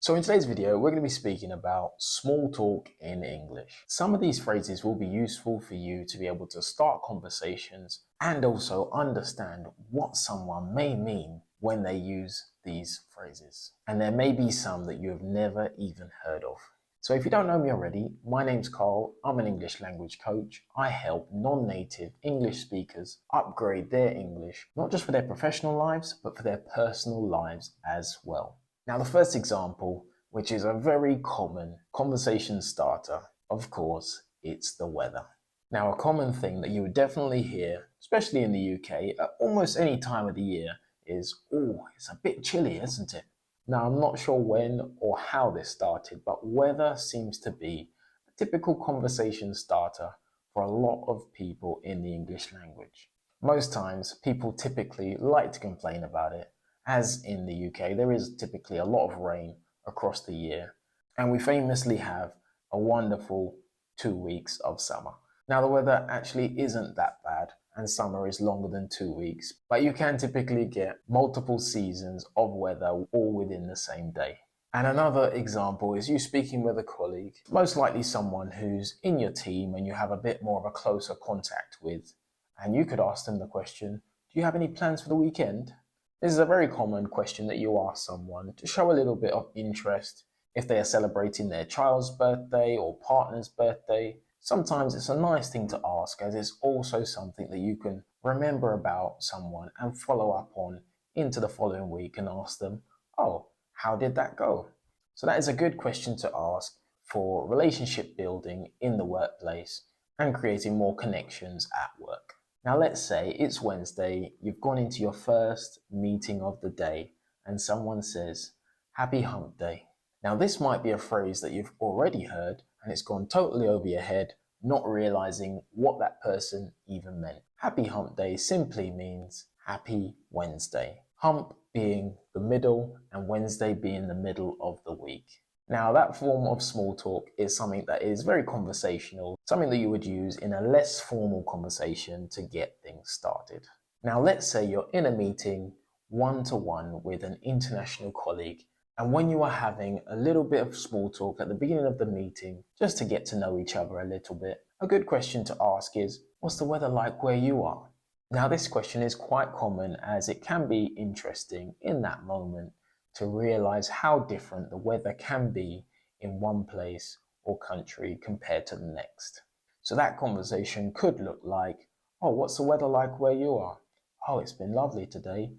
So in today's video, we're going to be speaking about small talk in English. Some of these phrases will be useful for you to be able to start conversations and also understand what someone may mean when they use these phrases. And there may be some that you have never even heard of. So if you don't know me already, my name's Carl. I'm an English language coach. I help non-native English speakers upgrade their English, not just for their professional lives, but for their personal lives as well. Now, the first example, which is a very common conversation starter, of course, it's the weather. Now, a common thing that you would definitely hear, especially in the UK, at almost any time of the year is, "Oh, it's a bit chilly, isn't it?" Now, I'm not sure when or how this started, but weather seems to be a typical conversation starter for a lot of people in the English language. Most times, people typically like to complain about it, as in the UK, there is typically a lot of rain across the year, and we famously have a wonderful 2 weeks of summer. Now, the weather actually isn't that bad, and summer is longer than 2 weeks, but you can typically get multiple seasons of weather all within the same day. And another example is you speaking with a colleague, most likely someone who's in your team and you have a bit more of a closer contact with, and you could ask them the question, "Do you have any plans for the weekend?" This is a very common question that you ask someone to show a little bit of interest if they are celebrating their child's birthday or partner's birthday. Sometimes it's a nice thing to ask, as it's also something that you can remember about someone and follow up on into the following week and ask them, "Oh, how did that go?" So that is a good question to ask for relationship building in the workplace and creating more connections at work. Now, let's say it's Wednesday, you've gone into your first meeting of the day, and someone says, "Happy Hump Day." Now, this might be a phrase that you've already heard, and it's gone totally over your head, not realizing what that person even meant. Happy Hump Day simply means Happy Wednesday. Hump being the middle, and Wednesday being the middle of the week. Now, that form of small talk is something that is very conversational, something that you would use in a less formal conversation to get things started. Now, let's say you're in a meeting one-to-one with an international colleague, and when you are having a little bit of small talk at the beginning of the meeting, just to get to know each other a little bit, a good question to ask is, "What's the weather like where you are?" Now, this question is quite common, as it can be interesting in that moment to realize how different the weather can be in one place or country compared to the next. So that conversation could look like, "Oh, what's the weather like where you are?" "Oh, it's been lovely today,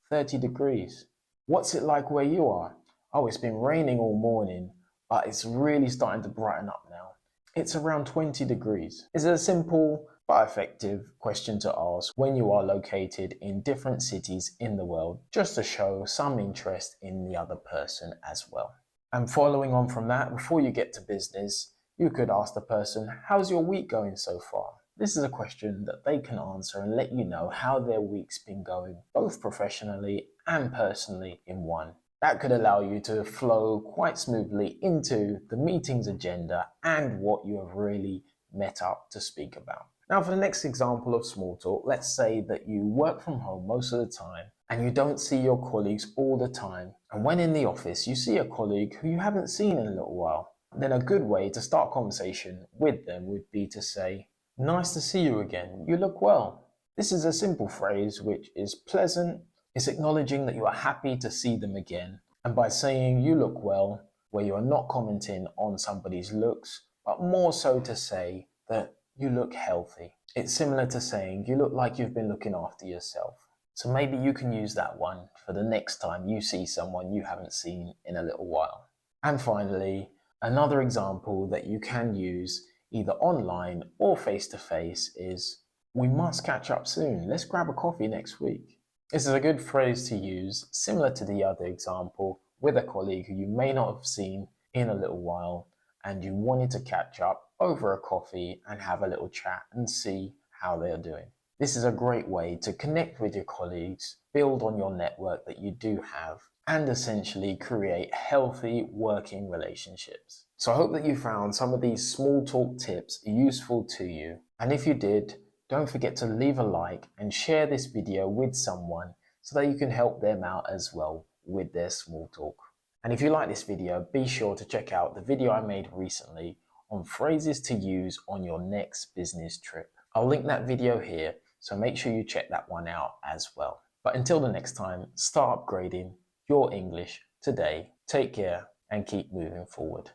30 degrees. "What's it like where you are?" "Oh, it's been raining all morning, but it's really starting to brighten up now. It's around 20 degrees. It's a simple but effective question to ask when you are located in different cities in the world, just to show some interest in the other person as well. And following on from that, before you get to business, you could ask the person, "How's your week going so far?" This is a question that they can answer and let you know how their week's been going, both professionally and personally in one. That could allow you to flow quite smoothly into the meeting's agenda and what you have really met up to speak about. Now, for the next example of small talk, let's say that you work from home most of the time and you don't see your colleagues all the time. And when in the office, you see a colleague who you haven't seen in a little while. Then a good way to start a conversation with them would be to say, "Nice to see you again. You look well." This is a simple phrase which is pleasant. It's acknowledging that you are happy to see them again. And by saying "you look well," where you are not commenting on somebody's looks, but more so to say that you look healthy. It's similar to saying you look like you've been looking after yourself. So maybe you can use that one for the next time you see someone you haven't seen in a little while. And finally, another example that you can use either online or face to face is, "We must catch up soon. Let's grab a coffee next week." This is a good phrase to use, similar to the other example, with a colleague who you may not have seen in a little while, and you wanted to catch up over a coffee and have a little chat and see how they are doing. This is a great way to connect with your colleagues, build on your network that you do have, and essentially create healthy working relationships. So I hope that you found some of these small talk tips useful to you. And if you did, don't forget to leave a like and share this video with someone so that you can help them out as well with their small talk. And if you like this video, be sure to check out the video I made recently on phrases to use on your next business trip. I'll link that video here, so make sure you check that one out as well. But until the next time, start upgrading your English today. Take care and keep moving forward.